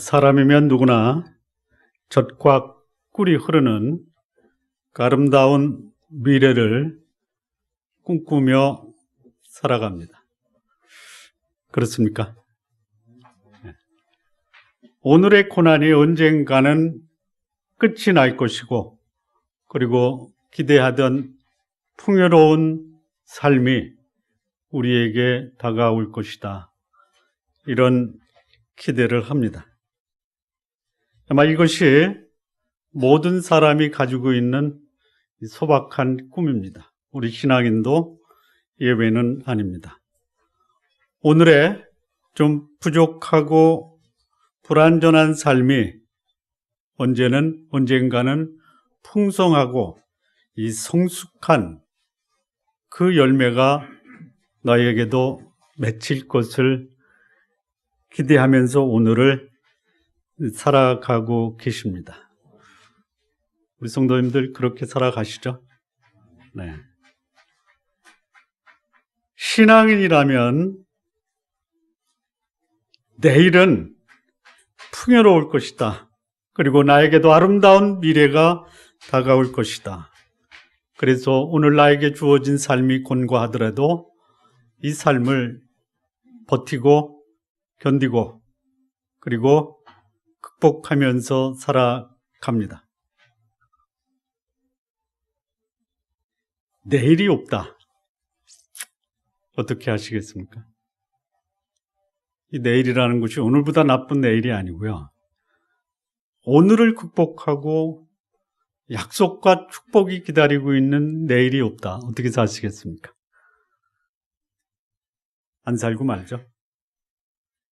사람이면 누구나 젖과 꿀이 흐르는 그 아름다운 미래를 꿈꾸며 살아갑니다. 그렇습니까? 오늘의 고난이 언젠가는 끝이 날 것이고, 그리고 기대하던 풍요로운 삶이 우리에게 다가올 것이다. 이런 기대를 합니다. 아마 이것이 모든 사람이 가지고 있는 소박한 꿈입니다. 우리 신앙인도 예외는 아닙니다. 오늘의 좀 부족하고 불완전한 삶이 언젠가는 풍성하고 이 성숙한 그 열매가 너에게도 맺힐 것을 기대하면서 오늘을 살아가고 계십니다. 우리 성도님들 그렇게 살아가시죠? 네. 신앙인이라면 내일은 풍요로울 것이다. 그리고 나에게도 아름다운 미래가 다가올 것이다. 그래서 오늘 나에게 주어진 삶이 곤고하더라도 이 삶을 버티고 견디고 그리고 극복하면서 살아갑니다. 내일이 없다. 어떻게 하시겠습니까? 이 내일이라는 것이 오늘보다 나쁜 내일이 아니고요. 오늘을 극복하고 약속과 축복이 기다리고 있는 내일이 없다. 어떻게 사시겠습니까? 안 살고 말죠.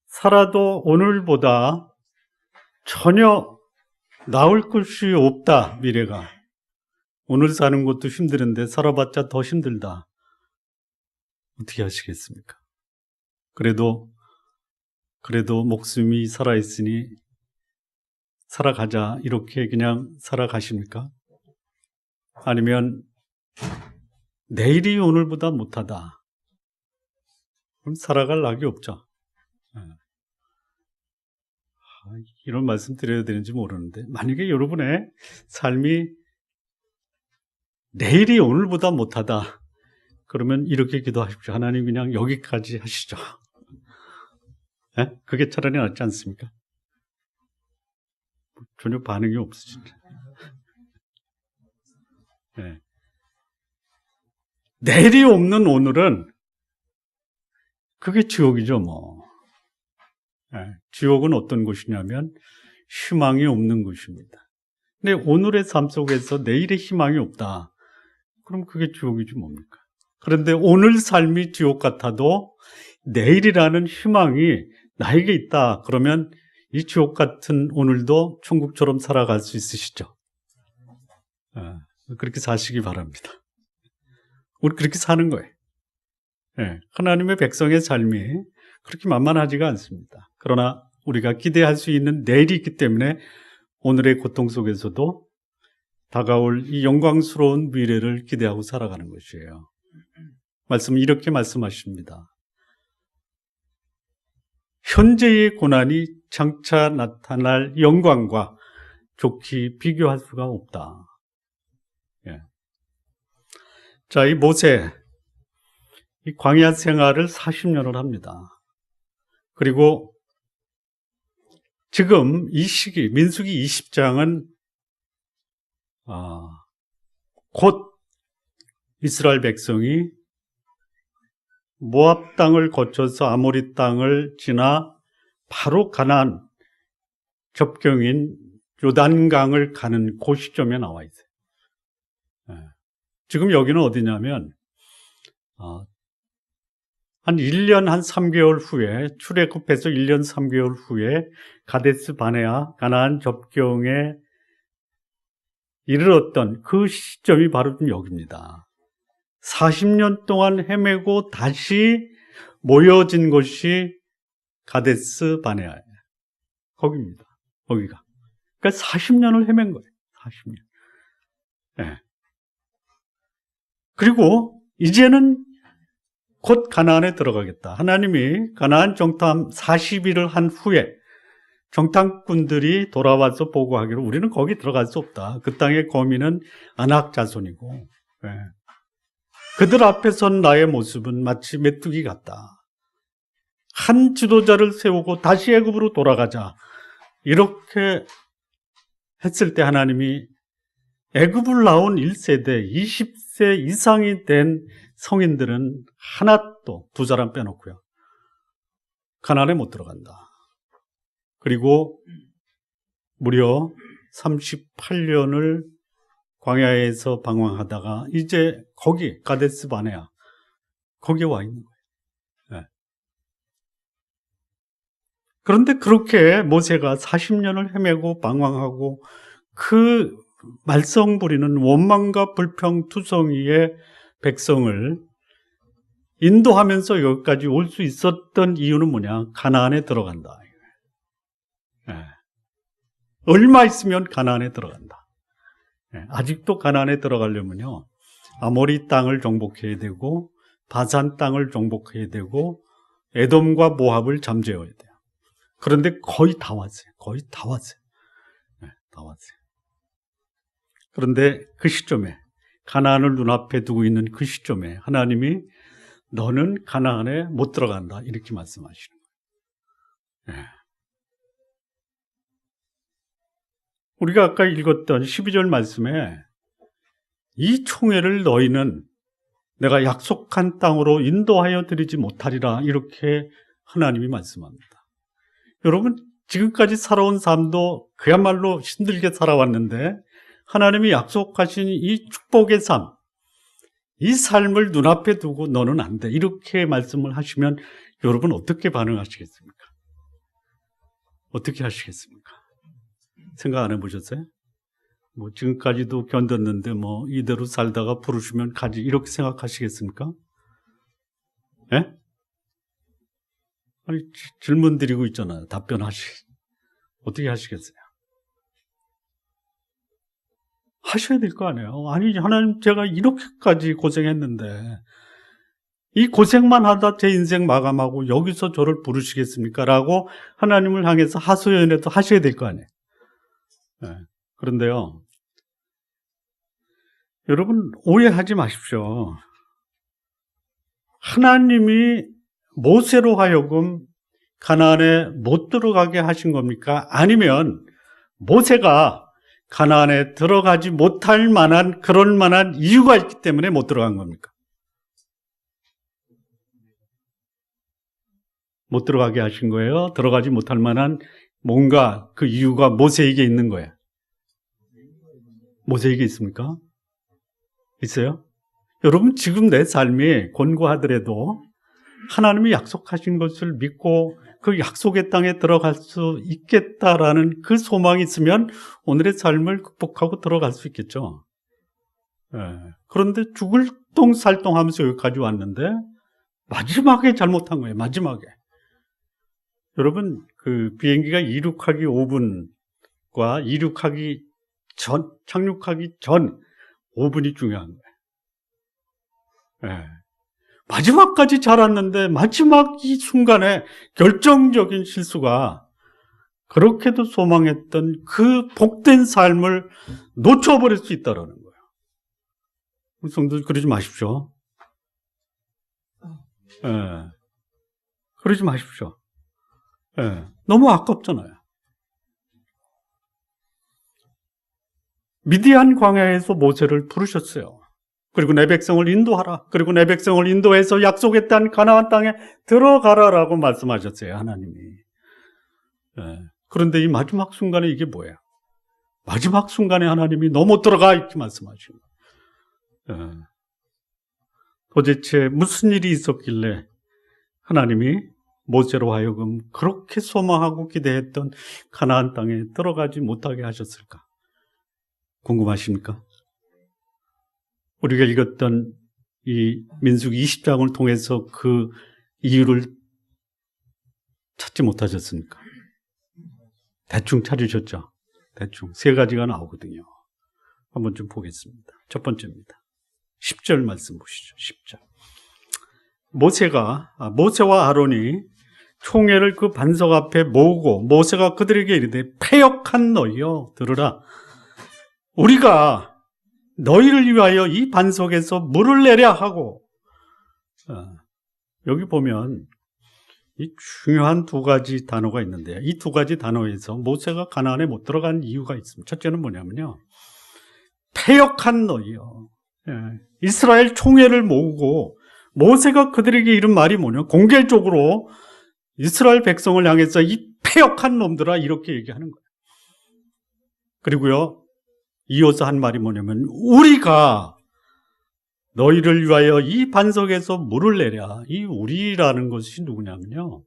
살아도 오늘보다 전혀 나을 것이 없다. 미래가. 오늘 사는 것도 힘드는데 살아봤자 더 힘들다. 어떻게 하시겠습니까? 그래도 목숨이 살아있으니 살아가자 이렇게 그냥 살아가십니까? 아니면 내일이 오늘보다 못하다. 그럼 살아갈 낙이 없죠. 이런 말씀 드려야 되는지 모르는데 만약에 여러분의 삶이 내일이 오늘보다 못하다. 그러면 이렇게 기도하십시오. 하나님 그냥 여기까지 하시죠. 그게 차라리 낫지 않습니까? 전혀 반응이 없으시죠. 네. 내일이 없는 오늘은 그게 지옥이죠, 뭐. 네. 지옥은 어떤 곳이냐면 희망이 없는 곳입니다. 근데 오늘의 삶 속에서 내일의 희망이 없다. 그럼 그게 지옥이지 뭡니까? 그런데 오늘 삶이 지옥 같아도 내일이라는 희망이 나에게 있다. 그러면 이 지옥 같은 오늘도 천국처럼 살아갈 수 있으시죠? 그렇게 사시기 바랍니다. 우리 그렇게 사는 거예요. 하나님의 백성의 삶이 그렇게 만만하지가 않습니다. 그러나 우리가 기대할 수 있는 내일이 있기 때문에 오늘의 고통 속에서도 다가올 이 영광스러운 미래를 기대하고 살아가는 것이에요. 말씀은 이렇게 말씀하십니다. 현재의 고난이 장차 나타날 영광과 좋게 비교할 수가 없다. 자, 이 모세, 이 광야 생활을 40년을 합니다. 그리고 지금 이 시기, 민수기 20장은 곧 이스라엘 백성이 모압 땅을 거쳐서 아모리 땅을 지나 바로 가나안 접경인 요단강을 가는 그 시점에 나와 있어요. 지금 여기는 어디냐면 한 1년 한 3개월 후에 출애굽해서 1년 3개월 후에 가데스 바네아 가나안 접경에 이르렀던 그 시점이 바로 여기입니다. 40년 동안 헤매고 다시 모여진 곳이 가데스 바네아예요. 거기입니다. 거기가. 그러니까 40년을 헤맨 거예요. 40년. 네. 그리고 이제는 곧 가나안에 들어가겠다. 하나님이 가나안 정탐 40일을 한 후에 정탐꾼들이 돌아와서 보고하기로 우리는 거기 들어갈 수 없다. 그 땅의 거민은 아낙 자손이고, 예. 그들 앞에 선 나의 모습은 마치 메뚜기 같다. 한 지도자를 세우고 다시 애굽으로 돌아가자. 이렇게 했을 때 하나님이 애굽을 나온 1세대, 20세 이상이 된 성인들은 하나도, 두 사람 빼놓고요, 가나안에 못 들어간다. 그리고 무려 38년을 광야에서 방황하다가 이제 거기 가데스 바네아, 거기에 와 있는 거예요. 네. 그런데 그렇게 모세가 40년을 헤매고 방황하고 그 말썽 부리는 원망과 불평투성이의 백성을 인도하면서 여기까지 올 수 있었던 이유는 뭐냐? 가나안에 들어간다. 네. 얼마 있으면 가나안에 들어간다. 네. 아직도 가나안에 들어가려면요, 아모리 땅을 정복해야 되고 바산 땅을 정복해야 되고 에돔과 모압을 잠재워야 돼요. 그런데 거의 다 왔어요. 거의 다 왔어요. 네, 다 왔어요. 그런데 그 시점에, 가나안을 눈앞에 두고 있는 그 시점에 하나님이 너는 가나안에 못 들어간다, 이렇게 말씀하시는 거예요. 네. 우리가 아까 읽었던 12절 말씀에 이 총회를 너희는 내가 약속한 땅으로 인도하여 드리지 못하리라, 이렇게 하나님이 말씀합니다. 여러분, 지금까지 살아온 삶도 그야말로 힘들게 살아왔는데 하나님이 약속하신 이 축복의 삶, 이 삶을 눈앞에 두고 너는 안 돼, 이렇게 말씀을 하시면 여러분 어떻게 반응하시겠습니까? 어떻게 하시겠습니까? 생각 안 해보셨어요? 뭐 지금까지도 견뎠는데 뭐 이대로 살다가 부르시면 가지, 이렇게 생각하시겠습니까? 예? 아니, 질문 드리고 있잖아요. 어떻게 하시겠어요? 하셔야 될 거 아니에요. 아니, 하나님, 제가 이렇게까지 고생했는데 이 고생만 하다 제 인생 마감하고 여기서 저를 부르시겠습니까? 라고 하나님을 향해서 하소연해도 하셔야 될 거 아니에요. 네. 그런데요, 여러분 오해하지 마십시오. 하나님이 모세로 하여금 가나안에 못 들어가게 하신 겁니까? 아니면 모세가 가나안에 들어가지 못할 만한, 그럴 만한 이유가 있기 때문에 못 들어간 겁니까? 못 들어가게 하신 거예요? 들어가지 못할 만한 뭔가 그 이유가 모세에게 있는 거예요? 모세에게 있습니까? 있어요? 여러분, 지금 내 삶이 곤고하더라도 하나님이 약속하신 것을 믿고 그 약속의 땅에 들어갈 수 있겠다라는 그 소망이 있으면 오늘의 삶을 극복하고 들어갈 수 있겠죠. 예. 그런데 죽을 똥살똥하면서 여기까지 왔는데 마지막에 잘못한 거예요. 마지막에. 여러분, 그 비행기가 이륙하기 5분과 이륙하기 전, 착륙하기 전 5분이 중요한 거예요. 예. 마지막까지 잘 왔는데 마지막 이 순간에 결정적인 실수가, 그렇게도 소망했던 그 복된 삶을 놓쳐버릴 수 있다는 거예요. 성도들, 그러지 마십시오. 예. 그러지 마십시오. 예. 너무 아깝잖아요. 미디안 광야에서 모세를 부르셨어요. 그리고 내 백성을 인도하라. 그리고 내 백성을 인도해서 약속의 땅 가나안 땅에 들어가라라고 말씀하셨어요, 하나님이. 예. 그런데 이 마지막 순간에 이게 뭐예요? 마지막 순간에 하나님이 너 못 들어가, 이렇게 말씀하시는 거예요. 예. 도대체 무슨 일이 있었길래 하나님이 모세로 하여금 그렇게 소망하고 기대했던 가나안 땅에 들어가지 못하게 하셨을까? 궁금하십니까? 우리가 읽었던 이 민수기 20장을 통해서 그 이유를 찾지 못하셨습니까? 대충 찾으셨죠? 대충. 세 가지가 나오거든요. 한번 좀 보겠습니다. 첫 번째입니다. 10절 말씀 보시죠. 10절. 모세와 아론이 총회를 그 반석 앞에 모으고 모세가 그들에게 이르되 패역한 너희여 들으라. 우리가 너희를 위하여 이 반석에서 물을 내려 하고, 여기 보면 이 중요한 두 가지 단어가 있는데요. 이 두 가지 단어에서 모세가 가나안에 못 들어간 이유가 있습니다. 첫째는 뭐냐면요, 패역한 너희요. 이스라엘 총회를 모으고 모세가 그들에게 이른 말이 뭐냐, 공개적으로 이스라엘 백성을 향해서 이 패역한 놈들아 이렇게 얘기하는 거예요. 그리고요, 이어서 한 말이 뭐냐면 우리가 너희를 위하여 이 반석에서 물을 내랴. 이 우리라는 것이 누구냐면요,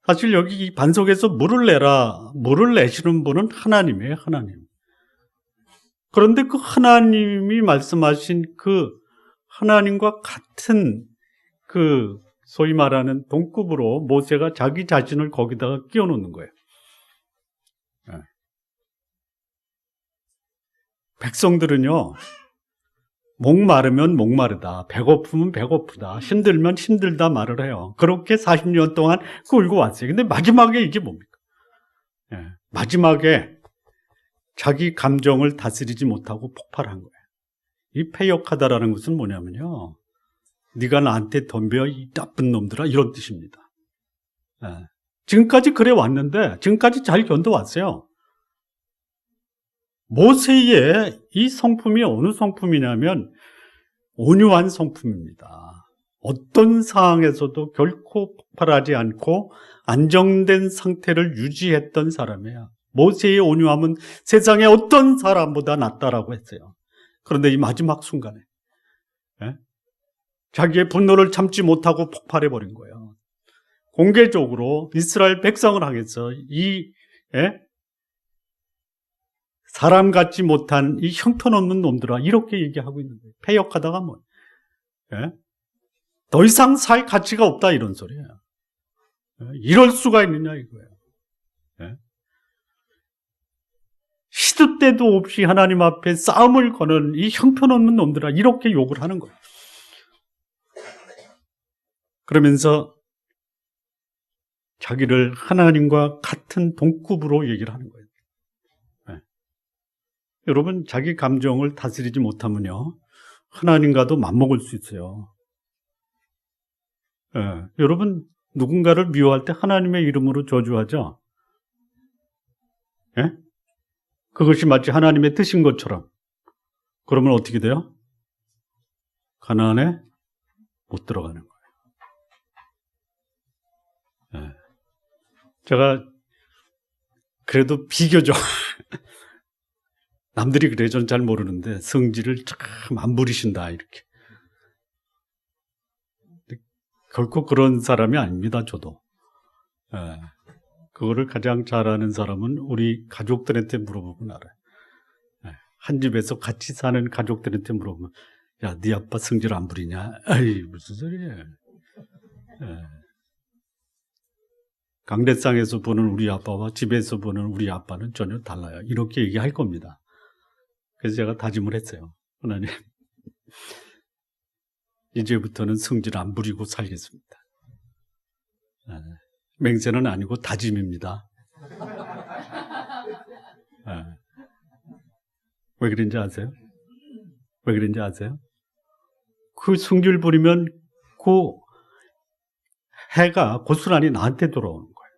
사실 여기 이 반석에서 물을 내라, 물을 내시는 분은 하나님이에요. 하나님. 그런데 그 하나님이 말씀하신 그 하나님과 같은 그 소위 말하는 동급으로 모세가 자기 자신을 거기다가 끼워 놓는 거예요. 백성들은요, 목마르면 목마르다, 배고프면 배고프다, 힘들면 힘들다 말을 해요. 그렇게 40년 동안 끌고 왔어요. 근데 마지막에 이게 뭡니까? 마지막에 자기 감정을 다스리지 못하고 폭발한 거예요. 이 패역하다라는 것은 뭐냐면요, 네가 나한테 덤벼 이 나쁜 놈들아, 이런 뜻입니다. 지금까지 그래 왔는데, 지금까지 잘 견뎌왔어요. 모세의 이 성품이 어느 성품이냐면 온유한 성품입니다. 어떤 상황에서도 결코 폭발하지 않고 안정된 상태를 유지했던 사람이에요. 모세의 온유함은 세상의 어떤 사람보다 낫다라고 했어요. 그런데 이 마지막 순간에 자기의 분노를 참지 못하고 폭발해버린 거예요. 공개적으로 이스라엘 백성을 향해서 이 사람 같지 못한 이 형편없는 놈들아 이렇게 얘기하고 있는 거예요. 패역하다가 뭐 더 이상 살 가치가 없다 이런 소리예요. 이럴 수가 있느냐 이거예요. 시도 때도 없이 하나님 앞에 싸움을 거는 이 형편없는 놈들아 이렇게 욕을 하는 거예요. 그러면서 자기를 하나님과 같은 동급으로 얘기를 하는 거예요. 여러분, 자기 감정을 다스리지 못하면요, 하나님과도 맞먹을 수 있어요. 여러분, 누군가를 미워할 때 하나님의 이름으로 저주하죠? 그것이 마치 하나님의 뜻인 것처럼. 그러면 어떻게 돼요? 가나안에 못 들어가는 거예요. 제가 그래도 비교적 남들이 그래요. 저는 잘 모르는데 성질을 참 안 부리신다 이렇게. 결코 그런 사람이 아닙니다. 저도. 그거를 가장 잘하는 사람은 우리 가족들한테 물어보면 알아요. 한 집에서 같이 사는 가족들한테 물어보면, 야, 네 아빠 성질 안 부리냐? 에이, 무슨 소리야. 강대상에서 보는 우리 아빠와 집에서 보는 우리 아빠는 전혀 달라요. 이렇게 얘기할 겁니다. 그래서 제가 다짐을 했어요. 하나님, 이제부터는 성질 안 부리고 살겠습니다. 맹세는 아니고 다짐입니다. 왜 그런지 아세요? 왜 그런지 아세요? 그 성질 부리면 그 해가 고스란히 나한테 돌아오는 거예요.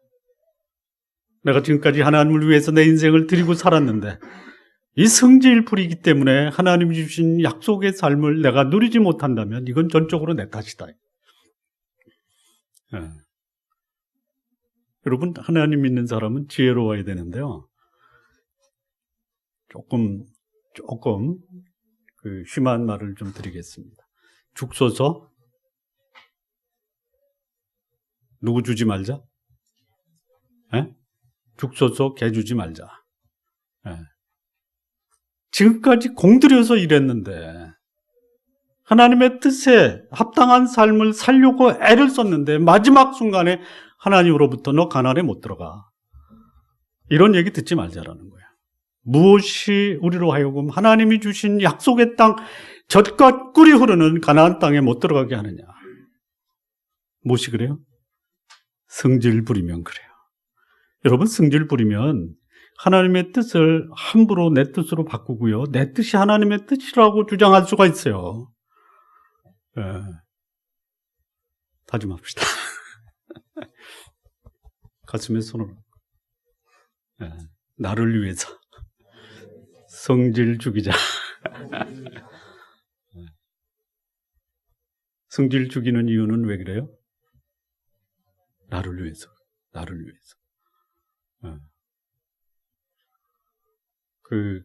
내가 지금까지 하나님을 위해서 내 인생을 드리고 살았는데 이 성질 부리기 때문에 하나님이 주신 약속의 삶을 내가 누리지 못한다면 이건 전적으로 내 탓이다. 여러분, 하나님 믿는 사람은 지혜로워야 되는데요. 조금 그 심한 말을 좀 드리겠습니다. 죽소서 누구 주지 말자? 죽소서 개 주지 말자. 지금까지 공들여서 일했는데 하나님의 뜻에 합당한 삶을 살려고 애를 썼는데 마지막 순간에 하나님으로부터 너 가나안에 못 들어가. 이런 얘기 듣지 말자라는 거예요. 무엇이 우리로 하여금 하나님이 주신 약속의 땅, 젖과 꿀이 흐르는 가나안 땅에 못 들어가게 하느냐. 무엇이 그래요? 성질 부리면 그래요. 여러분, 성질 부리면 하나님의 뜻을 함부로 내 뜻으로 바꾸고요, 내 뜻이 하나님의 뜻이라고 주장할 수가 있어요. 예. 다짐합시다. 가슴에 손을 얹고, 예. 나를 위해서 성질 죽이자. 성질 죽이는 이유는 왜 그래요? 나를 위해서. 그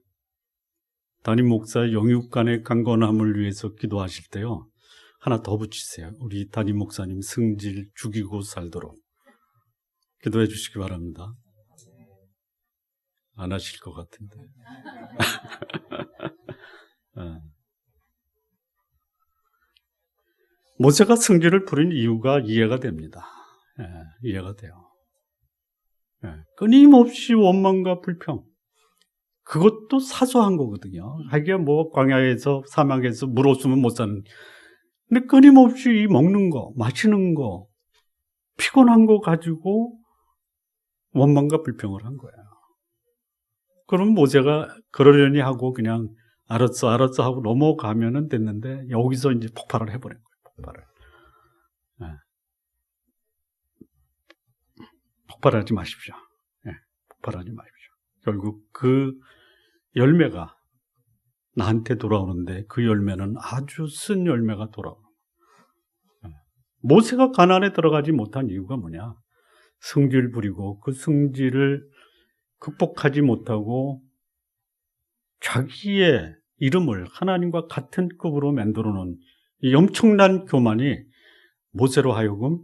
담임 목사 영육 간의 강건함을 위해서 기도하실 때요, 하나 더 붙이세요. 우리 담임 목사님 성질 죽이고 살도록 기도해 주시기 바랍니다. 안 하실 것 같은데. 모세가 성질을 부린 이유가 이해가 됩니다. 이해가 돼요. 끊임없이 원망과 불평. 그것도 사소한 거거든요. 하기야 뭐 광야에서 사막에서 물 없으면 못 사는. 근데 끊임없이 이 먹는 거, 마시는 거, 피곤한 거 가지고 원망과 불평을 한 거예요. 그럼 모세가 그러려니 하고 그냥 알았어 하고 넘어가면은 됐는데, 여기서 이제 폭발을 해버린 거예요. 폭발하지 마십시오. 폭발하지 마십시오. 결국 그 열매가 나한테 돌아오는데, 그 열매는 아주 쓴 열매가 돌아오는 거예요. 모세가 가나안에 들어가지 못한 이유가 뭐냐? 성질 부리고 그 성질을 극복하지 못하고 자기의 이름을 하나님과 같은 급으로 만들어 놓은 이 엄청난 교만이 모세로 하여금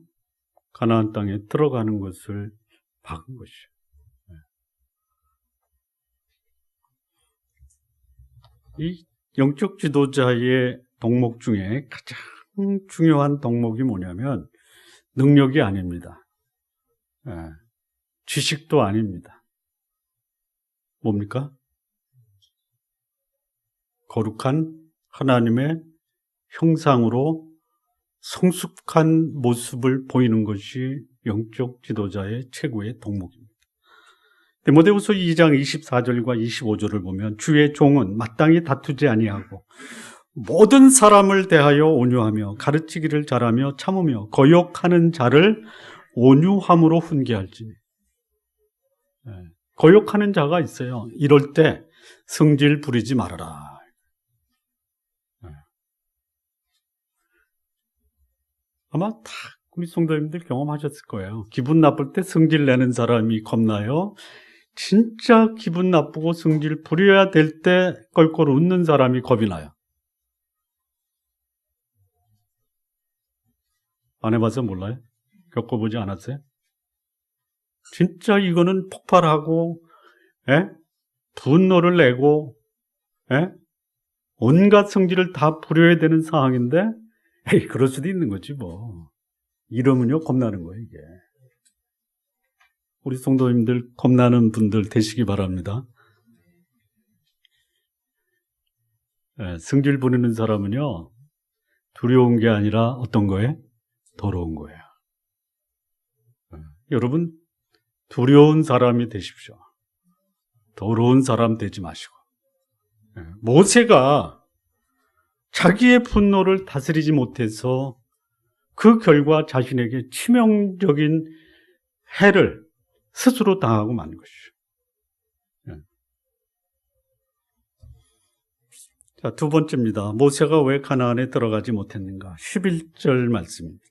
가나안 땅에 들어가는 것을 막은 것이죠. 이 영적 지도자의 덕목 중에 가장 중요한 덕목이 뭐냐면 능력이 아닙니다. 지식도 아닙니다. 뭡니까? 거룩한 하나님의 형상으로 성숙한 모습을 보이는 것이 영적 지도자의 최고의 덕목입니다. 디모데후서 2장 24절과 25절을 보면, 주의 종은 마땅히 다투지 아니하고 모든 사람을 대하여 온유하며 가르치기를 잘하며 참으며 거역하는 자를 온유함으로 훈계할지니. 거역하는 자가 있어요. 이럴 때 성질 부리지 말아라. 아마 다 우리 성도님들 경험하셨을 거예요. 기분 나쁠 때 성질 내는 사람이 겁나요? 진짜 기분 나쁘고 성질 부려야 될 때 껄껄 웃는 사람이 겁이 나요. 안 해봐서 몰라요? 겪어보지 않았어요? 진짜 이거는 폭발하고, 분노를 내고, 온갖 성질을 다 부려야 되는 상황인데, 그럴 수도 있는 거지 뭐. 이러면요 겁나는 거예요, 이게. 우리 성도님들 겁나는 분들 되시기 바랍니다. 성질 부리는 사람은요, 두려운 게 아니라 어떤 거예요? 더러운 거예요. 여러분, 두려운 사람이 되십시오. 더러운 사람 되지 마시고. 모세가 자기의 분노를 다스리지 못해서 그 결과 자신에게 치명적인 해를 스스로 당하고 만 것이죠. 자, 두 번째입니다. 모세가 왜 가나안에 들어가지 못했는가? 11절 말씀입니다.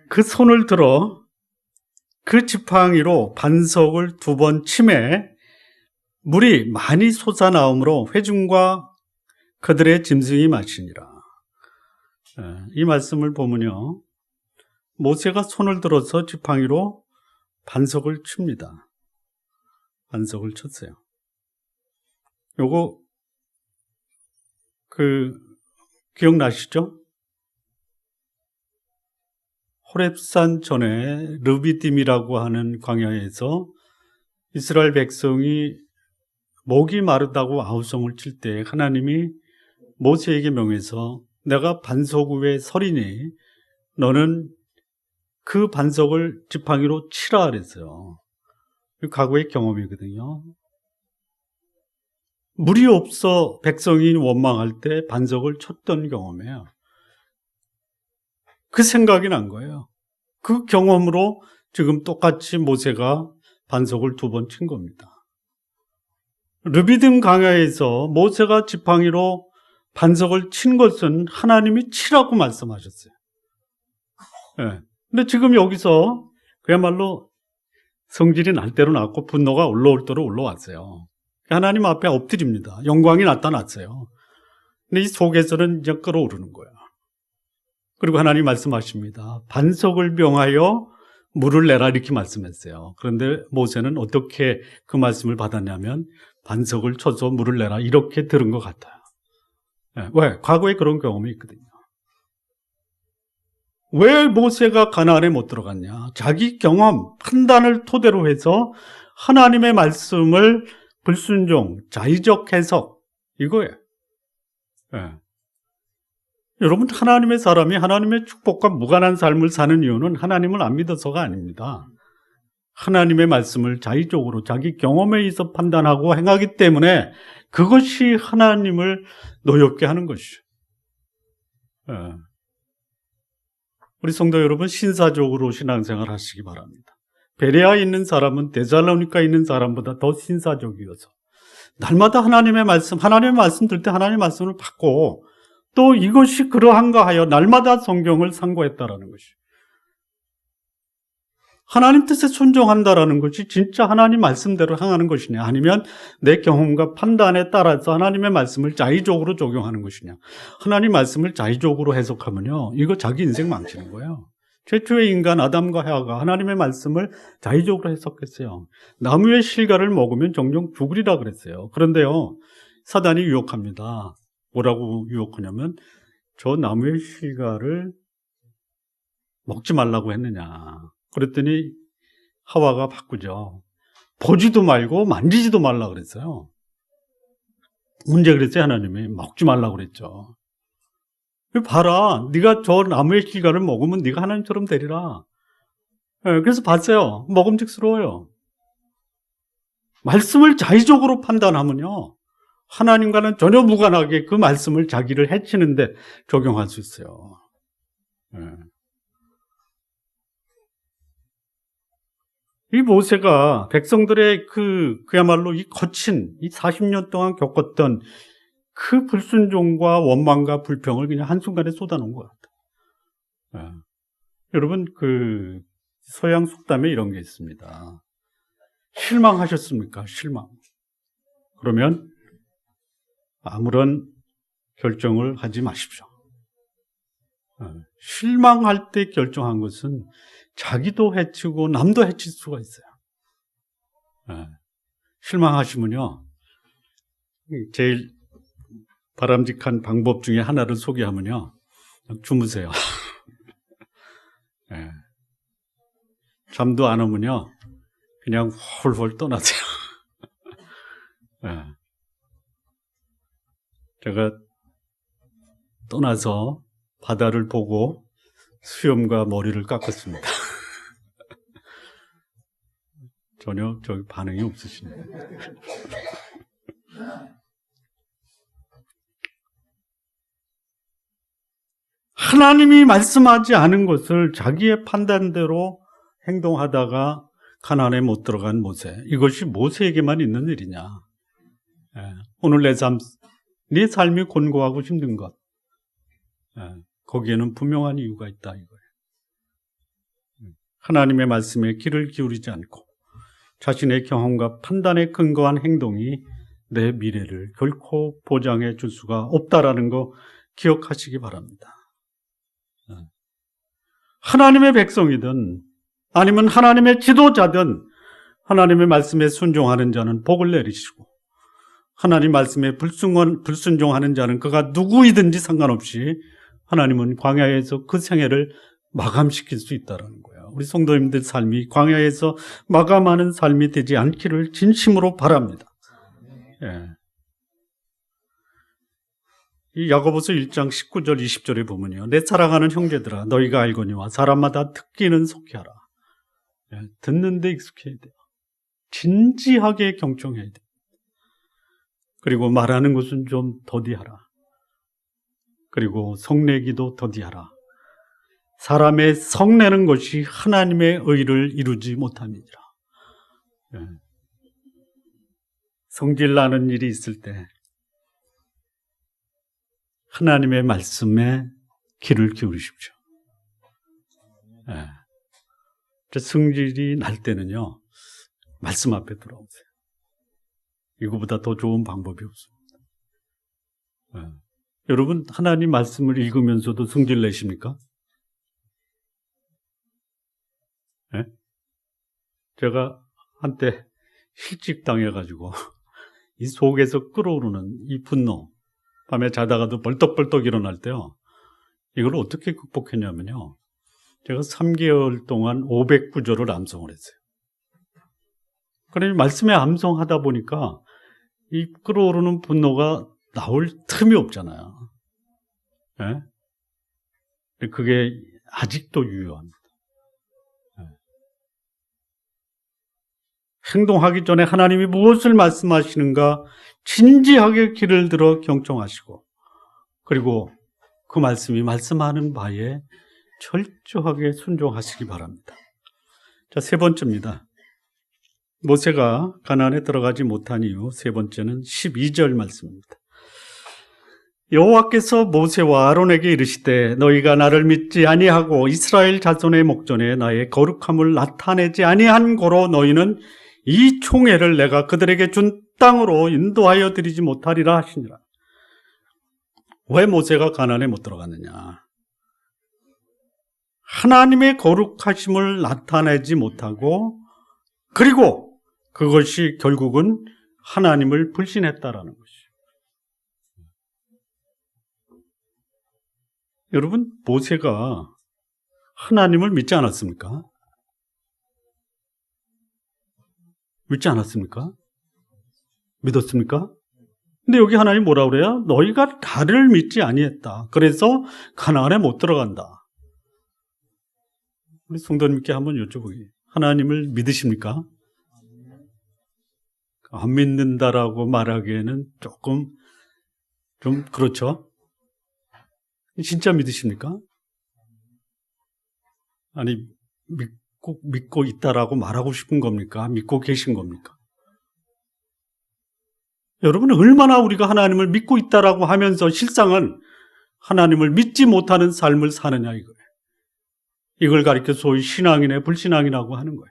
그 손을 들어 그 지팡이로 반석을 2번 치매 물이 많이 솟아나오므로 회중과 그들의 짐승이 마시니라. 이 말씀을 보면요, 모세가 손을 들어서 지팡이로 반석을 칩니다. 반석을 쳤어요. 요거 기억나시죠? 호렙산 전에 르비딤이라고 하는 광야에서 이스라엘 백성이 목이 마르다고 아우성을 칠 때 하나님이 모세에게 명해서 내가 반석 위에 서리니 너는 그 반석을 지팡이로 치라 그랬어요. 과거의 경험이거든요. 물이 없어 백성이 원망할 때 반석을 쳤던 경험이에요. 그 생각이 난 거예요. 그 경험으로 지금 똑같이 모세가 반석을 2번 친 겁니다. 르비딤 강야에서 모세가 지팡이로 반석을 친 것은 하나님이 치라고 말씀하셨어요. 네. 근데 지금 여기서 그야말로 성질이 날 대로 났고 분노가 올라올 대로 올라왔어요. 하나님 앞에 엎드립니다. 영광이 나타났어요. 근데 이 속에서는 이제 끓어오르는 거예요. 그리고 하나님 말씀하십니다. 반석을 명하여 물을 내라 이렇게 말씀했어요. 그런데 모세는 어떻게 그 말씀을 받았냐면 반석을 쳐서 물을 내라 이렇게 들은 것 같아요. 네. 왜? 과거에 그런 경험이 있거든요. 왜 모세가 가나안에 못 들어갔냐? 자기 경험, 판단을 토대로 해서 하나님의 말씀을 불순종, 자의적 해석 이거예요. 네. 여러분, 하나님의 사람이 하나님의 축복과 무관한 삶을 사는 이유는 하나님을 안 믿어서가 아닙니다. 하나님의 말씀을 자의적으로 자기 경험에 의해서 판단하고 행하기 때문에 그것이 하나님을 노엽게 하는 것이죠. 네. 우리 성도 여러분, 신사적으로 신앙생활 하시기 바랍니다. 베레아에 있는 사람은 데살로니가에 있는 사람보다 더 신사적이어서 날마다 하나님의 말씀 들 때 하나님의 말씀을 받고 또 이것이 그러한가 하여 날마다 성경을 상고했다라는 것이 하나님 뜻에 순종한다라는 것이 진짜 하나님 말씀대로 행하는 것이냐 아니면 내 경험과 판단에 따라서 하나님의 말씀을 자의적으로 적용하는 것이냐. 하나님 말씀을 자의적으로 해석하면요 이거 자기 인생 망치는 거예요. 최초의 인간 아담과 하와가 하나님의 말씀을 자의적으로 해석했어요. 나무의 실과를 먹으면 정령 죽으리라 그랬어요. 그런데요 사단이 유혹합니다. 뭐라고 유혹하냐면 저 나무의 실과를 먹지 말라고 했느냐. 그랬더니 하와가 바꾸죠. 보지도 말고 만지지도 말라 그랬어요. 문제 그랬어요. 하나님이 먹지 말라고 그랬죠. 봐라, 네가 저 나무의 실과를 먹으면 네가 하나님처럼 되리라. 그래서 봤어요. 먹음직스러워요. 말씀을 자의적으로 판단하면요 하나님과는 전혀 무관하게 그 말씀을 자기를 해치는데 적용할 수 있어요. 이 모세가 백성들의 그야말로 이 거친, 이 40년 동안 겪었던 그 불순종과 원망과 불평을 그냥 한순간에 쏟아놓은 것 같아요. 여러분, 서양 속담에 이런 게 있습니다. 실망하셨습니까? 실망. 그러면 아무런 결정을 하지 마십시오. 실망할 때 결정한 것은 자기도 해치고 남도 해칠 수가 있어요. 실망하시면요 제일 바람직한 방법 중에 하나를 소개하면요 주무세요. 잠도 안 오면요 그냥 홀홀 떠나세요. 제가 떠나서 바다를 보고 수염과 머리를 깎았습니다. 전혀 저기 반응이 없으시네요. 하나님이 말씀하지 않은 것을 자기의 판단대로 행동하다가 가나안에 못 들어간 모세. 이것이 모세에게만 있는 일이냐. 오늘 내 삶이 곤고하고 힘든 것. 거기에는 분명한 이유가 있다 이거예요. 하나님의 말씀에 귀를 기울이지 않고 자신의 경험과 판단에 근거한 행동이 내 미래를 결코 보장해 줄 수가 없다라는 거 기억하시기 바랍니다. 하나님의 백성이든 아니면 하나님의 지도자든 하나님의 말씀에 순종하는 자는 복을 내리시고 하나님 말씀에 불순종하는 자는 그가 누구이든지 상관없이 하나님은 광야에서 그 생애를 마감시킬 수 있다는 거예요. 우리 성도님들 삶이 광야에서 마감하는 삶이 되지 않기를 진심으로 바랍니다. 이 야고보서 1장 19절 20절에 보면요. 내 사랑하는 형제들아 너희가 알거니와 사람마다 듣기는 속히하라. 듣는 데 익숙해야 돼요. 진지하게 경청해야 돼요. 그리고 말하는 것은 좀 더디하라. 그리고 성내기도 더디하라. 사람의 성내는 것이 하나님의 의를 이루지 못함이니라. 성질 나는 일이 있을 때 하나님의 말씀에 귀를 기울이십시오. 성질이 날 때는요, 말씀 앞에 들어오세요. 이거보다 더 좋은 방법이 없습니다. 여러분, 하나님 말씀을 읽으면서도 성질 내십니까? 제가 한때 실직당해가지고 이 속에서 끓어오르는 이 분노, 밤에 자다가도 벌떡벌떡 일어날 때요, 이걸 어떻게 극복했냐면요, 제가 3개월 동안 500구절을 암송을 했어요. 그러니 말씀에 암송하다 보니까 이 끓어오르는 분노가 나올 틈이 없잖아요. 그게 아직도 유효합니다. 행동하기 전에 하나님이 무엇을 말씀하시는가 진지하게 귀를 들어 경청하시고, 그리고 그 말씀이 말씀하는 바에 철저하게 순종하시기 바랍니다. 자, 세 번째입니다. 모세가 가나안에 들어가지 못한 이유, 세 번째는 12절 말씀입니다. 여호와께서 모세와 아론에게 이르시되 너희가 나를 믿지 아니하고 이스라엘 자손의 목전에 나의 거룩함을 나타내지 아니한 고로 너희는 이 총회를 내가 그들에게 준 땅으로 인도하여 드리지 못하리라 하시니라. 왜 모세가 가나안에 못 들어갔느냐? 하나님의 거룩하심을 나타내지 못하고, 그리고 그것이 결국은 하나님을 불신했다라는 것이죠. 여러분, 모세가 하나님을 믿지 않았습니까? 믿지 않았습니까? 믿었습니까? 근데 여기 하나님 뭐라 그래요? 너희가 나를 믿지 아니했다. 그래서 가나안에 못 들어간다. 우리 성도님께 한번 여쭤보기. 하나님을 믿으십니까? 안 믿는다라고 말하기에는 조금 좀 그렇죠? 진짜 믿으십니까? 아니, 믿고 있다라고 말하고 싶은 겁니까? 믿고 계신 겁니까? 여러분, 얼마나 우리가 하나님을 믿고 있다라고 하면서 실상은 하나님을 믿지 못하는 삶을 사느냐 이거예요. 이걸 가리켜 소위 신앙이네 불신앙이라고 하는 거예요.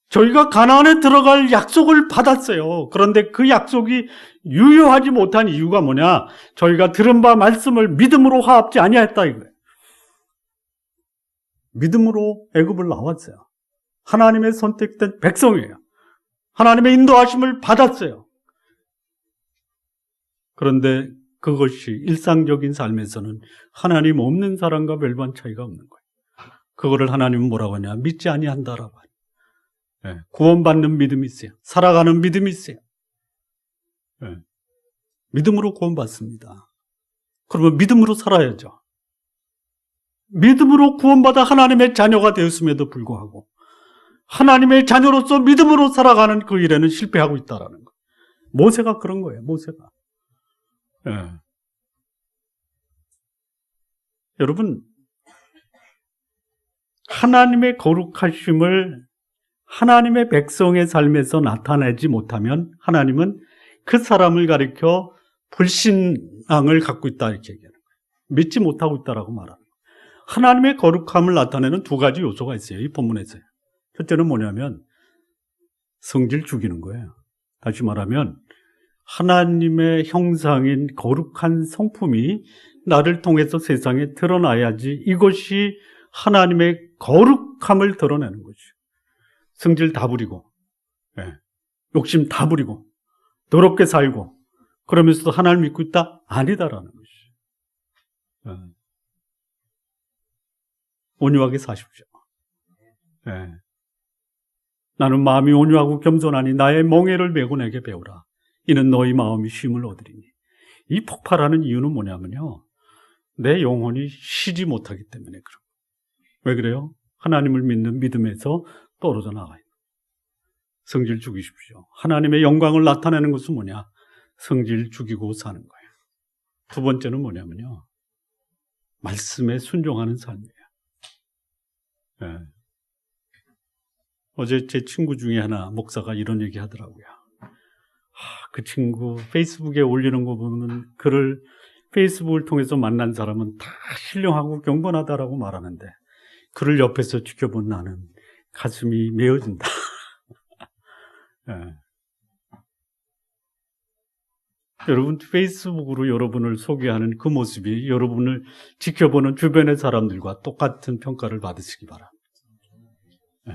저희가 가나안에 들어갈 약속을 받았어요. 그런데 그 약속이 유효하지 못한 이유가 뭐냐? 저희가 들은 바 말씀을 믿음으로 화합지 아니했다 이거예요. 믿음으로 애굽을 나왔어요. 하나님의 선택된 백성이에요. 하나님의 인도하심을 받았어요. 그런데 그것이 일상적인 삶에서는 하나님 없는 사람과 별반 차이가 없는 거예요. 그거를 하나님은 뭐라고 하냐? 믿지 아니한다라고 하냐. 구원받는 믿음이 있어요. 살아가는 믿음이 있어요. 믿음으로 구원받습니다. 그러면 믿음으로 살아야죠. 믿음으로 구원받아 하나님의 자녀가 되었음에도 불구하고 하나님의 자녀로서 믿음으로 살아가는 그 일에는 실패하고 있다는 거예요. 모세가 그런 거예요. 모세가. 여러분, 하나님의 거룩하심을 하나님의 백성의 삶에서 나타내지 못하면 하나님은 그 사람을 가리켜 불신앙을 갖고 있다 이렇게 얘기하는 거예요. 믿지 못하고 있다라고 말하는 거예요. 하나님의 거룩함을 나타내는 두 가지 요소가 있어요. 이 본문에서요. 첫째는 뭐냐면 성질 죽이는 거예요. 다시 말하면 하나님의 형상인 거룩한 성품이 나를 통해서 세상에 드러나야지 이것이 하나님의 거룩함을 드러내는 거죠. 성질 다 부리고 욕심 다 부리고 더럽게 살고 그러면서도 하나님을 믿고 있다? 아니다라는 것이죠. 온유하게 사십시오. 나는 마음이 온유하고 겸손하니 나의 멍에를 메고 내게 배우라. 이는 너희 마음이 쉼을 얻으리니 이 폭발하는 이유는 뭐냐면요. 내 영혼이 쉬지 못하기 때문에 그래요. 왜 그래요? 하나님을 믿는 믿음에서 떨어져 나가요. 성질 죽이십시오. 하나님의 영광을 나타내는 것은 뭐냐? 성질 죽이고 사는 거예요. 두 번째는 뭐냐면요. 말씀에 순종하는 삶이에요. 네. 어제 제 친구 중에 하나 목사가 이런 얘기 하더라고요. 그 친구 페이스북에 올리는 거 보면 글을 페이스북을 통해서 만난 사람은 다 신령하고 경건하다라고 말하는데 그를 옆에서 지켜본 나는 가슴이 메어진다. 네. 여러분 페이스북으로 여러분을 소개하는 그 모습이 여러분을 지켜보는 주변의 사람들과 똑같은 평가를 받으시기 바랍니다. 네.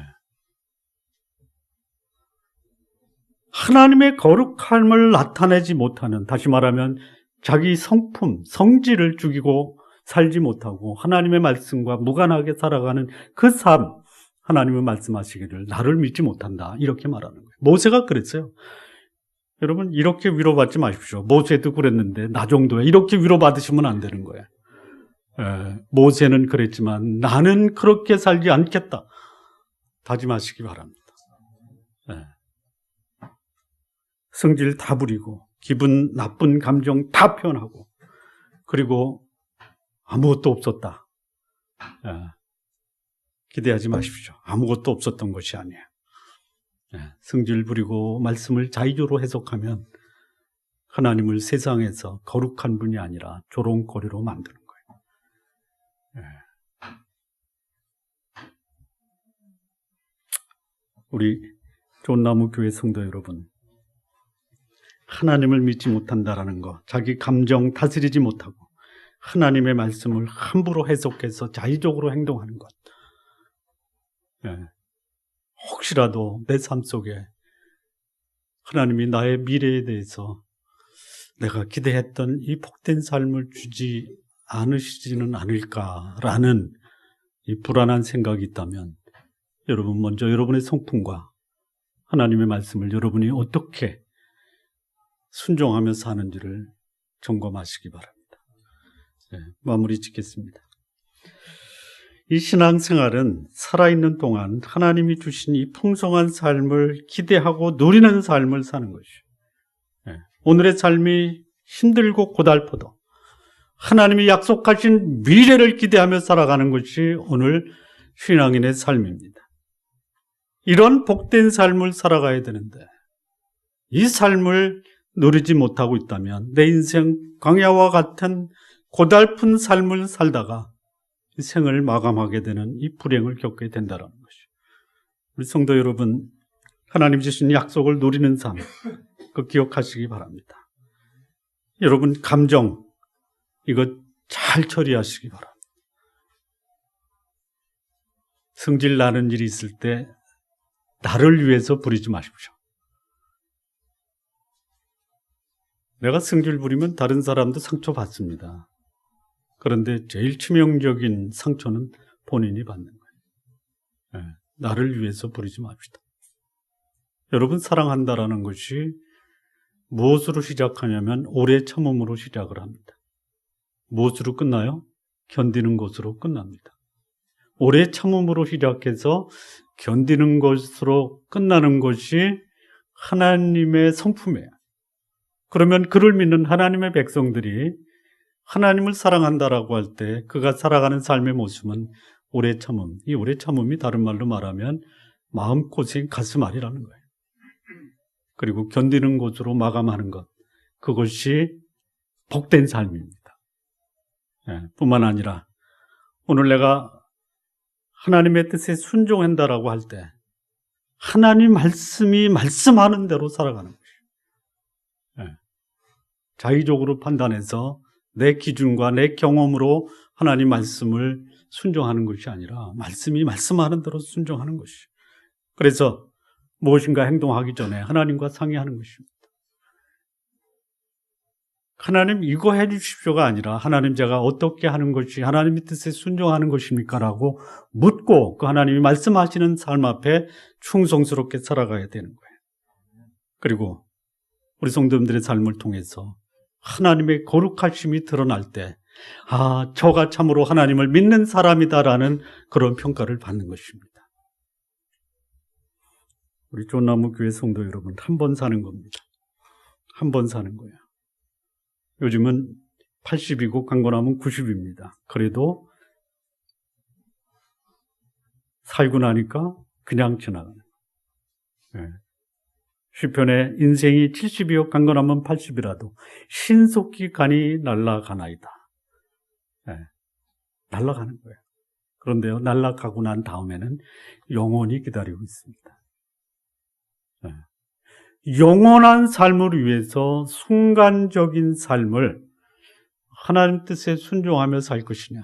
하나님의 거룩함을 나타내지 못하는, 다시 말하면 자기 성품, 성질을 죽이고 살지 못하고 하나님의 말씀과 무관하게 살아가는 그 삶, 하나님은 말씀하시기를 나를 믿지 못한다 이렇게 말하는 거예요. 모세가 그랬어요. 여러분 이렇게 위로받지 마십시오. 모세도 그랬는데 나 정도야 이렇게 위로받으시면 안 되는 거예요. 모세는 그랬지만 나는 그렇게 살지 않겠다 다짐하시기 바랍니다. 성질 다 부리고 기분 나쁜 감정 다 표현하고 그리고 아무것도 없었다. 기대하지 마십시오. 아무것도 없었던 것이 아니에요. 성질 부리고 말씀을 자의적으로 해석하면 하나님을 세상에서 거룩한 분이 아니라 조롱거리로 만드는 거예요. 우리 좋은나무교회 성도 여러분, 하나님을 믿지 못한다라는 것, 자기 감정 다스리지 못하고 하나님의 말씀을 함부로 해석해서 자의적으로 행동하는 것, 혹시라도 내 삶 속에 하나님이 나의 미래에 대해서 내가 기대했던 이 복된 삶을 주지 않으시지는 않을까라는 이 불안한 생각이 있다면 여러분 먼저 여러분의 성품과 하나님의 말씀을 여러분이 어떻게 순종하며 사는지를 점검하시기 바랍니다. 마무리 짓겠습니다. 이 신앙생활은 살아있는 동안 하나님이 주신 이 풍성한 삶을 기대하고 누리는 삶을 사는 것이에요. 오늘의 삶이 힘들고 고달퍼도 하나님이 약속하신 미래를 기대하며 살아가는 것이 오늘 신앙인의 삶입니다. 이런 복된 삶을 살아가야 되는데 이 삶을 누리지 못하고 있다면 내 인생 광야와 같은 고달픈 삶을 살다가 생을 마감하게 되는 이 불행을 겪게 된다는 것이죠. 우리 성도 여러분, 하나님 주신 약속을 누리는 삶, 그 기억하시기 바랍니다. 여러분 감정, 이거 잘 처리하시기 바랍니다. 성질 나는 일이 있을 때 나를 위해서 부리지 마십시오. 내가 성질 부리면 다른 사람도 상처받습니다. 그런데 제일 치명적인 상처는 본인이 받는 거예요. 나를 위해서 부리지 맙시다. 여러분 사랑한다라는 것이 무엇으로 시작하냐면 오래 참음으로 시작을 합니다. 무엇으로 끝나요? 견디는 것으로 끝납니다. 오래 참음으로 시작해서 견디는 것으로 끝나는 것이 하나님의 성품이에요. 그러면 그를 믿는 하나님의 백성들이 하나님을 사랑한다라고 할 때 그가 살아가는 삶의 모습은 오래 참음. 이 오래 참음이 다른 말로 말하면 마음고생 가슴앓이라는 거예요. 그리고 견디는 것으로 마감하는 것. 그것이 복된 삶입니다. 뿐만 아니라 오늘 내가 하나님의 뜻에 순종한다라고 할 때 하나님 말씀이 말씀하는 대로 살아가는 것이에요. 자의적으로 판단해서 내 기준과 내 경험으로 하나님 말씀을 순종하는 것이 아니라 말씀이 말씀하는 대로 순종하는 것이에요. 그래서 무엇인가 행동하기 전에 하나님과 상의하는 것입니다. 하나님 이거 해 주십시오가 아니라 하나님 제가 어떻게 하는 것이 하나님의 뜻에 순종하는 것입니까? 라고 묻고 그 하나님이 말씀하시는 삶 앞에 충성스럽게 살아가야 되는 거예요. 그리고 우리 성도님들의 삶을 통해서 하나님의 거룩하심이 드러날 때, 아, 저가 참으로 하나님을 믿는 사람이다라는 그런 평가를 받는 것입니다. 우리 쫀나무 교회 성도 여러분, 한 번 사는 겁니다. 한 번 사는 거예요. 요즘은 80이고 강건하면 90입니다. 그래도 살고 나니까 그냥 지나가는 거예요. 네. 시편에 인생이 70이요 강건하면 80이라도 신속히 가니 날아가나이다. 네. 날아가는 거예요. 그런데요, 날아가고 난 다음에는 영원히 기다리고 있습니다. 네. 영원한 삶을 위해서 순간적인 삶을 하나님 뜻에 순종하며 살 것이냐,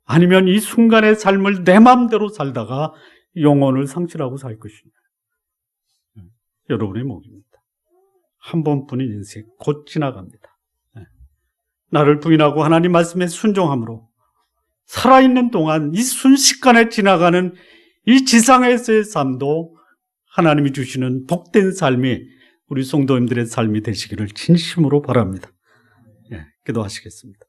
아니면 이 순간의 삶을 내 마음대로 살다가 영혼을 상실하고 살 것이냐. 여러분의 몫입니다. 한 번뿐인 인생 곧 지나갑니다. 나를 부인하고 하나님 말씀에 순종함으로 살아있는 동안 이 순식간에 지나가는 이 지상에서의 삶도 하나님이 주시는 복된 삶이 우리 성도님들의 삶이 되시기를 진심으로 바랍니다. 기도하시겠습니다.